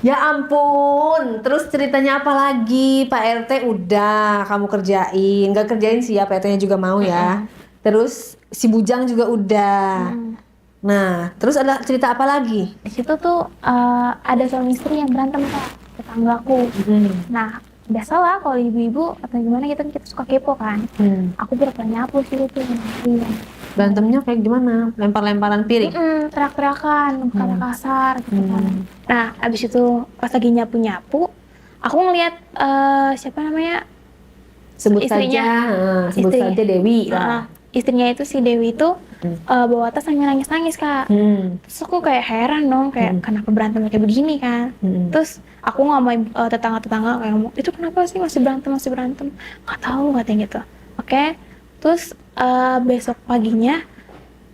Ya ampun, terus ceritanya apa lagi? Pak RT udah kamu kerjain, nggak kerjain sih ya, Pak RT-nya juga mau ya. Mm-mm. Terus si Bujang juga udah. Mm-mm. Nah, terus ada cerita apa lagi? Di situ tuh ada suami istri yang berantem kak, tetanggaku. Hmm. Nah, biasalah kalau ibu-ibu atau gimana gitu kita suka kepo kan. Hmm. Aku pura-pura nyapu sih itu. Iya. Berantemnya kayak gimana? Lempar-lemparan piring? Teriak-teriakan, kata Hmm. kasar gitu kan. Hmm. Nah, abis itu pas lagi nyapu-nyapu, aku ngeliat siapa namanya Sebut saja, istrinya, sebut istrinya, saja Dewi Heeh. lah. istrinya itu si Dewi itu Hmm. bawa tas sambil nangis-nangis kak. Hmm. Terus aku kayak heran dong, kayak Hmm. kenapa berantem kayak begini kan. Hmm. Terus aku ngomong tetangga-tetangga kayak ngomong, itu kenapa sih masih berantem? Nggak tahu katanya gitu. Oke, terus besok paginya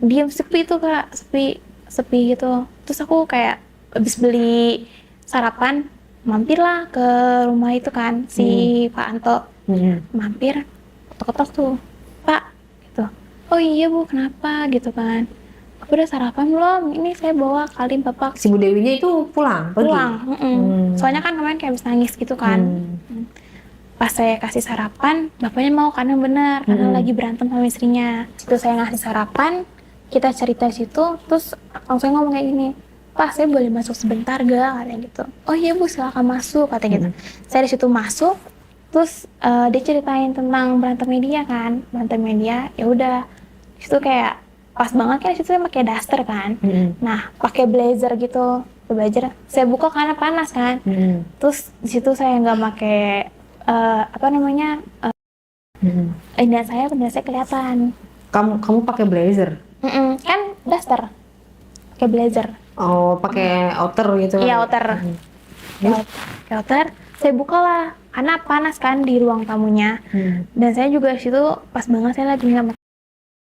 diam sepi tuh kak, sepi sepi gitu. Terus aku kayak habis beli sarapan, mampirlah ke rumah itu kan si Hmm. Pak Anto. Hmm. Mampir, ketok-ketok tuh, Pak gitu. Oh iya Bu, kenapa gitu kan. Aku udah sarapan belum? Ini saya bawa kalian bapak Si Bu Dewinya itu pulang, pergi. pulang. Soalnya kan kemarin kayak habis nangis gitu kan. Hmm. Pas saya kasih sarapan, bapaknya mau karena benar, karena Hmm. lagi berantem sama istrinya. Situ saya ngasih sarapan, kita cerita situ, terus langsung ngomong kayak gini, Pak saya boleh masuk sebentar gak? Katanya gitu. Oh iya Bu silakan masuk katanya gitu. Hmm. Saya di situ masuk, terus dia ceritain tentang berantem media kan, berantem media. Ya udah, itu kayak pas banget kan situ saya pakai daster kan. Hmm. Nah pakai blazer gitu, blazer. Saya buka karena panas kan. Hmm. Terus di situ saya nggak pakai apa namanya Hmm. benda saya kelihatan. Kamu pakai blazer? Kan daster pakai blazer. Oh, pakai outer gitu Iya kali. outer. Hmm. Terus? Pakai outer saya buka lah karena panas kan di ruang tamunya. Hmm. Dan saya juga di situ pas banget saya lagi nggak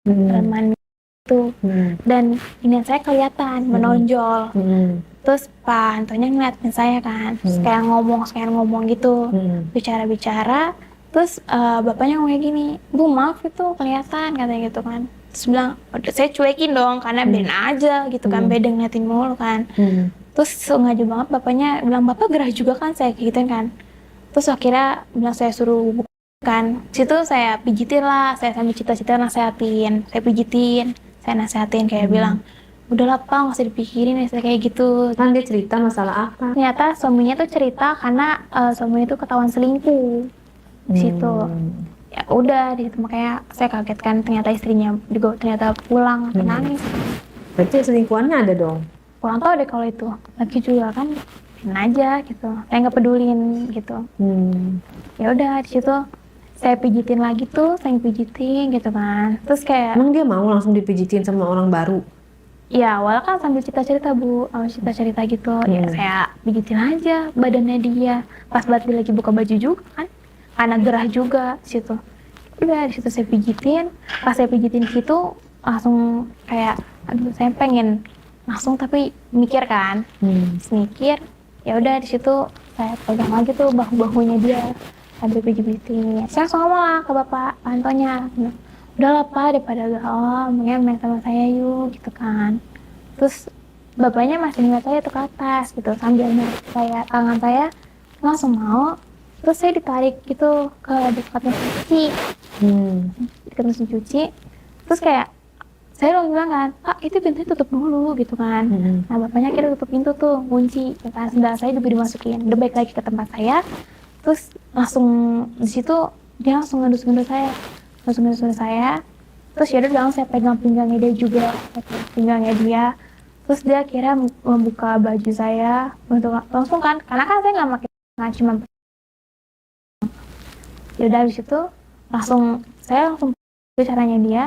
Hmm. mandi itu. Hmm. Dan ini saya kelihatan menonjol. Hmm. Terus Pak Antonya ngeliatin saya kan, terus kayak ngomong gitu, Hmm. bicara-bicara. Terus bapaknya ngomong kayak gini, Bu maaf itu kelihatan katanya gitu kan. Terus bilang, saya cuekin dong karena biarin aja gitu kan, beda ngeliatin mulu kan. Hmm. Terus sengaja banget bapaknya bilang, Bapak gerah juga kan saya kayak gituin kan. Terus akhirnya bilang saya suruh bukan. Situ saya pijitin lah, saya sambil cita-cita nasehatin, saya pijitin, saya nasehatin kayak bilang, udahlah Pak nggak usah dipikirin ya kayak gitu. Kan dia cerita masalah apa? Ternyata suaminya tuh cerita karena suaminya tuh ketahuan selingkuh di situ. Ya udah di situ makanya saya kaget kan, ternyata istrinya juga ternyata pulang nangis. Berarti selingkuhannya ada dong. Kurang tahu deh kalau itu. Lagi juga kan biarin aja gitu. Saya nggak pedulin gitu. Hmm. Ya udah di situ saya pijitin lagi tuh, saya pijitin gitu kan. Terus kayak Emang dia mau langsung dipijitin sama orang baru? ya awalnya kan sambil cerita-cerita Bu, sambil cerita-cerita gitu. Ya saya pijitin aja badannya dia. Pas banget dia lagi buka baju juga kan. Karena gerah juga di situ. Udah di situ saya pijitin. Pas saya pijitin di situ langsung kayak aduh saya pengen langsung tapi mikir kan. Terus mikir, ya udah di situ saya pegang lagi tuh bahu-bahunya dia sambil pijitin. Saya langsung ngomong lah ke bapak Antonya, udah lah Pak daripada galau, mendingan main sama saya yuk gitu kan. Terus bapaknya masih ngeliat saya tuh ke atas gitu sambil ngeliat saya, tangan saya langsung mau. Terus saya ditarik gitu ke dekat mesin cuci, dekat mesin cuci. Terus kayak saya langsung bilang kan, Pak itu pintunya tutup dulu gitu kan. Nah bapaknya kira tutup pintu tuh, kunci. Kan sendal saya juga dimasukin. Udah balik lagi ke tempat saya. Terus langsung di situ dia langsung ngendus-ngendus saya, Terus ya udah langsung saya pegang pinggangnya dia juga, pinggangnya dia. Terus dia kira membuka baju saya untuk langsung kan, karena kan saya nggak pakai cuma. Ya udah habis itu saya langsung caranya dia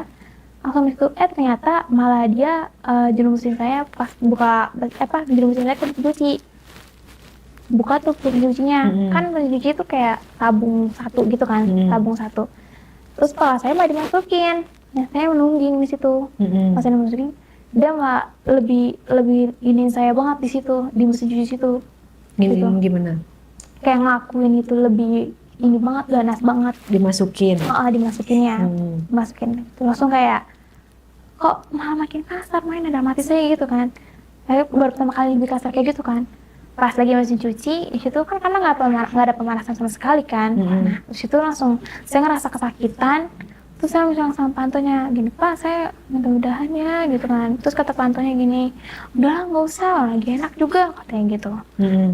langsung itu ternyata malah dia jerumusin saya pas buka jerumusin saya ke cuci, buka tuh cucinya. Kan cuci itu kayak tabung satu gitu kan, tabung satu. Terus kepala saya malah dimasukin, ya saya menungging di situ. Pas saya dimasukin dia nggak lebih ini saya banget di situ di mesin cuci situ gitu. Gimana? Kayak ngelakuin itu lebih ini banget, ganas banget. Dimasukin? Dimasukinnya. Masukin. Terus langsung kayak, kok malah makin kasar, main dramatis aja gitu kan. Saya baru pertama kali lebih kasar kayak gitu kan. pas lagi mesin cuci di situ kan karena nggak ada pemanasan sama sekali kan. Nah di situ langsung saya ngerasa kesakitan. Terus saya bilang sama pantonya gini, Pak saya mudah-mudahan ya gitu kan. Terus kata pantonya gini, udah nggak usah, lagi enak juga katanya gitu.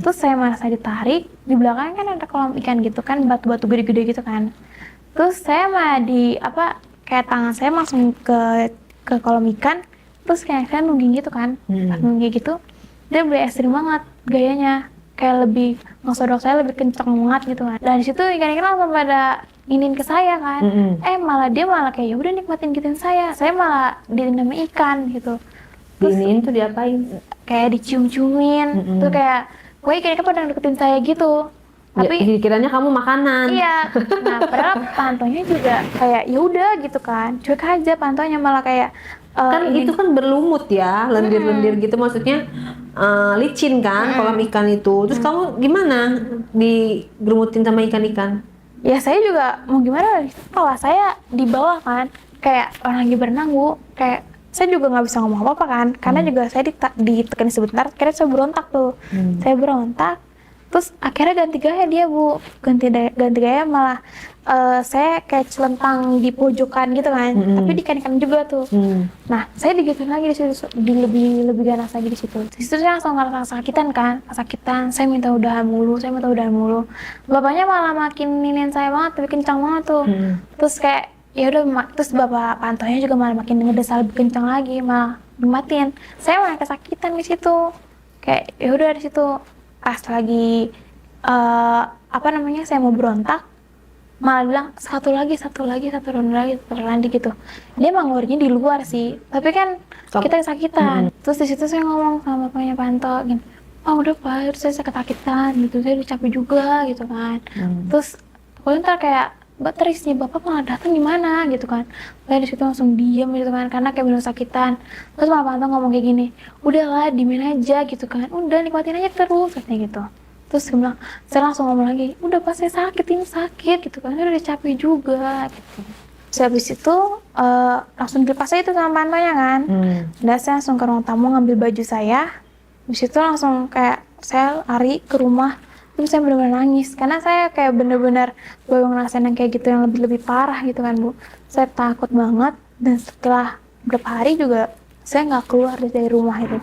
Terus saya merasa ditarik, di belakang kan ada kolam ikan gitu kan, batu-batu gede-gede gitu kan. Terus saya mah kayak tangan saya langsung ke kolam ikan. Terus kayak saya nungging gitu kan, pas nungging gitu dia lebih ekstrim banget gayanya, kayak lebih ngesodok saya lebih kenceng banget gitu kan. Dan di situ ikan-ikan langsung pada ingin ke saya kan, malah dia kayak ya udah nikmatin gituin saya malah ditendang ikan gitu. Terus Diinin tuh diapain? kayak dicium-ciumin, tuh kayak gue ikan-ikan pada deketin saya gitu. Tapi Ya, kiranya kamu makanan. iya, nah padahal pantonya juga kayak ya udah gitu kan, cuek aja pantonya malah kayak Kan itu kan berlumut ya, lendir-lendir gitu, maksudnya licin kan kolam ikan itu. Terus kamu gimana digerumutin sama ikan-ikan? ya saya juga mau gimana, kalau saya di bawah kan kayak orang lagi berenang Bu, kayak saya juga nggak bisa ngomong apa-apa kan, karena juga saya ditekan sebentar, akhirnya saya berontak tuh. Saya berontak, terus akhirnya ganti gaya dia Bu, ganti gaya malah saya kayak celentang di pojokan gitu kan, tapi dikan-kan juga tuh. Nah saya digituin lagi di situ, lebih ganas lagi di situ. Di situ saya langsung ngerasa kesakitan, saya minta udahan mulu. Bapaknya malah makin ninin saya banget, tapi kencang banget tuh. Terus kayak ya udah, terus bapak pantonya juga malah makin ngedesal lebih kencang lagi, malah matiin. Saya malah kesakitan di situ. Kayak ya udah di situ pas lagi saya mau berontak, malah bilang satu lagi gitu. Dia emang ngorinya di luar sih, tapi kan kita kesakitan. Terus di situ saya ngomong sama bapaknya Panto gini, udah Pak, saya kesakitan gitu, saya udah capek juga gitu kan. Terus pokoknya ntar kayak terisnya bapak malah datang gimana gitu kan. Saya di situ langsung diam gitu kan, karena kayak bener sakitan. Terus malah Panto ngomong kayak gini, udahlah diemin aja gitu kan, udah nikmatin aja terus katanya gitu. Terus dia bilang, saya langsung ngomong lagi, udah pas saya sakit gitu kan, udah capek juga gitu. Terus habis itu langsung dilepas aja itu sama pantonya kan. Dan saya langsung ke ruang tamu ngambil baju saya. Habis itu langsung kayak saya lari ke rumah. Terus saya benar-benar nangis, karena saya kayak benar-benar baru ngerasain yang kayak gitu yang lebih parah gitu kan Bu. Saya takut banget, dan setelah beberapa hari juga saya nggak keluar dari rumah itu.